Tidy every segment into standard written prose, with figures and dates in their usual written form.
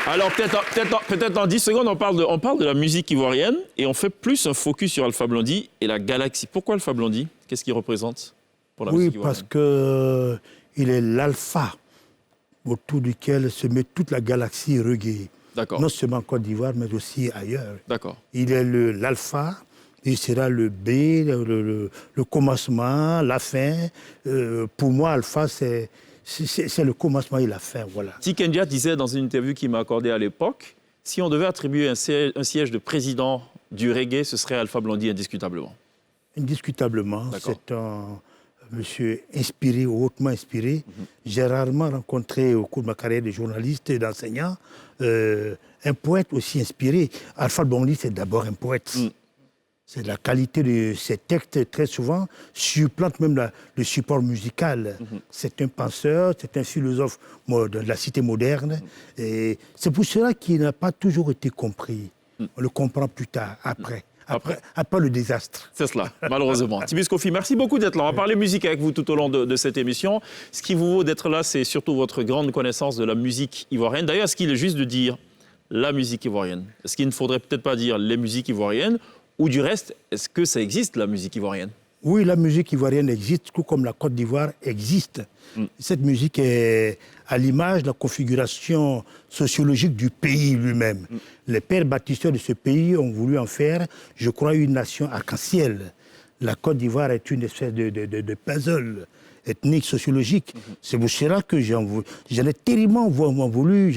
Alors, peut-être en 10 secondes, on parle de la musique ivoirienne et on fait plus un focus sur Alpha Blondy et la galaxie. Pourquoi Alpha Blondy? Qu'est-ce qu'il représente pour la musique ivoirienne? Oui, parce qu'il est l'alpha autour duquel se met toute la galaxie reggae. D'accord. Non seulement en Côte d'Ivoire, mais aussi ailleurs. D'accord. Il est l'alpha, il sera le B, le commencement, la fin. Pour moi, alpha, c'est le commencement et la fin, voilà. Tikendia disait dans une interview qu'il m'a accordée à l'époque, si on devait attribuer un siège de président du reggae, ce serait Alpha Blondy indiscutablement. Indiscutablement, c'est un monsieur inspiré, hautement inspiré. J'ai rarement rencontré au cours de ma carrière de journaliste et d'enseignant un poète aussi inspiré. Alpha Blondy, c'est d'abord un poète. C'est la qualité de ses textes, très souvent, supplante même le support musical. C'est un penseur, c'est un philosophe de la cité moderne. Et c'est pour cela qu'il n'a pas toujours été compris. On le comprend plus tard, après le désastre. C'est cela, malheureusement. Tibius Kofi, merci beaucoup d'être là. On va parler musique avec vous tout au long de cette émission. Ce qui vous vaut d'être là, c'est surtout votre grande connaissance de la musique ivoirienne. D'ailleurs, est-ce qu'il est juste de dire la musique ivoirienne? Est-ce qu'il ne faudrait peut-être pas dire les musiques ivoiriennes? Ou du reste, est-ce que ça existe, la musique ivoirienne? Oui, la musique ivoirienne existe, tout comme la Côte d'Ivoire existe. Cette musique est à l'image de la configuration sociologique du pays lui-même. Les pères bâtisseurs de ce pays ont voulu en faire, je crois, une nation arc-en-ciel. La Côte d'Ivoire est une espèce de puzzle ethnique, sociologique. C'est pour cela que j'en ai tellement voulu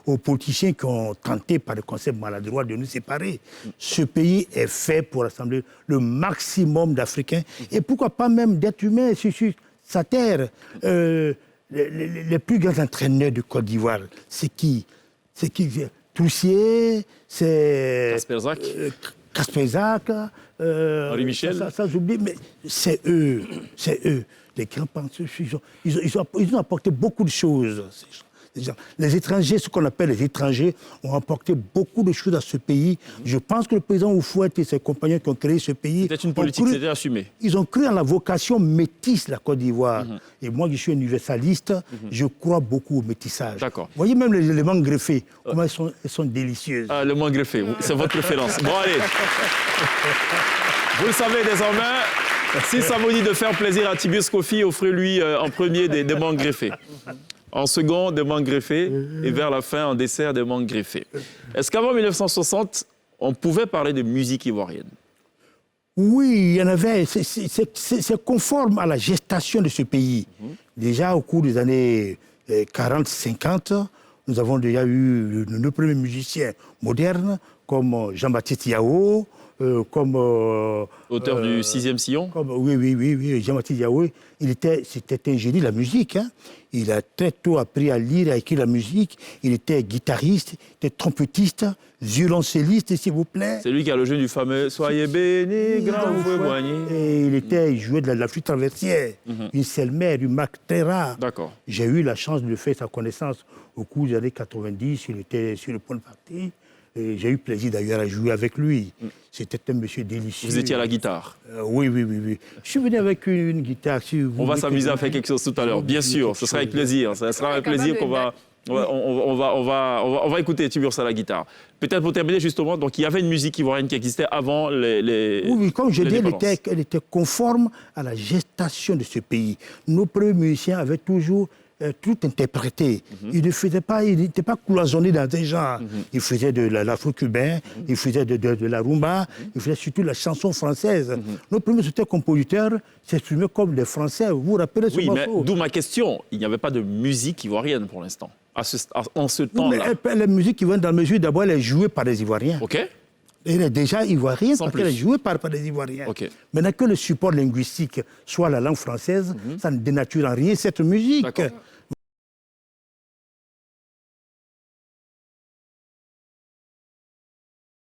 aux politiciens qui ont tenté par le concept maladroit de nous séparer. Ce pays est fait pour rassembler le maximum d'Africains et pourquoi pas même d'êtres humains sur sa terre. Les plus grands entraîneurs de Côte d'Ivoire, c'est qui? Troussier, c'est... Kasperzak, Henri Michel. Ça j'oublie, mais c'est eux. Les grands penseurs, ils ont apporté beaucoup de choses. Les étrangers, ce qu'on appelle les étrangers, ont apporté beaucoup de choses à ce pays. Je pense que le président Houphouët et ses compagnons qui ont créé ce pays... Peut-être une politique, c'était assumé. Ils ont cru en la vocation métisse de la Côte d'Ivoire. Et moi, je suis universaliste, je crois beaucoup au métissage. D'accord. Vous voyez même les mangues greffées, comment elles sont délicieuses. Ah, le mangue greffé, c'est votre préférence. Bon, allez. Vous le savez désormais, si ça vous dit de faire plaisir à Tibius Kofi, offrez-lui en premier des mangues greffées. En second, des mangues greffées, et vers la fin, en dessert, des mangues greffées. Est-ce qu'avant 1960, on pouvait parler de musique ivoirienne? Oui, il y en avait. C'est conforme à la gestation de ce pays. Déjà, au cours des années 40-50, nous avons déjà eu nos premiers musiciens modernes, comme Jean-Baptiste Yao, comme... Auteur du 6e sillon? Oui, Jean-Baptiste Yao, c'était un génie de la musique. Hein. Il a très tôt appris à lire, à écrire la musique. Il était guitariste, il était trompettiste, violoncelliste, s'il vous plaît. C'est lui qui a le jeu du fameux « Soyez bénis, grand vous poigné ». Et il jouait de la flûte traversière, une selmer, une marque très rare. D'accord. J'ai eu la chance de faire sa connaissance au cours des années 90. Il était sur le point de partir. Et j'ai eu plaisir d'ailleurs à jouer avec lui. C'était un monsieur délicieux. Vous étiez à la guitare? Oui. Je suis venu avec une guitare. Si vous on va s'amuser à faire quelque chose tout à l'heure. Bien sûr, ce sera avec plaisir. Ce sera avec plaisir qu'on va... On va écouter Tiburce à la guitare. Peut-être pour terminer, justement, donc il y avait une musique ivoirienne qui existait avant les Oui, comme je dis, elle était conforme à la gestation de ce pays. Nos premiers musiciens avaient toujours tout interprété. Ils n'étaient pas cloisonnés dans des genres. Ils faisaient de l'afro-cubain, ils faisaient de la rumba, ils faisaient surtout la chanson française. Nos premiers auteurs-compositeurs s'exprimaient comme des Français. Vous vous rappelez ce morceau? Mais d'où ma question. Il n'y avait pas de musique ivoirienne pour l'instant, en ce temps-là. La musique ivoirienne, dans la mesure, d'abord, elle est jouée par des Ivoiriens. OK. Elle est déjà ivoirienne parce qu'elle est jouée par des Ivoiriens. Okay. Maintenant que le support linguistique soit la langue française, ça ne dénature en rien cette musique.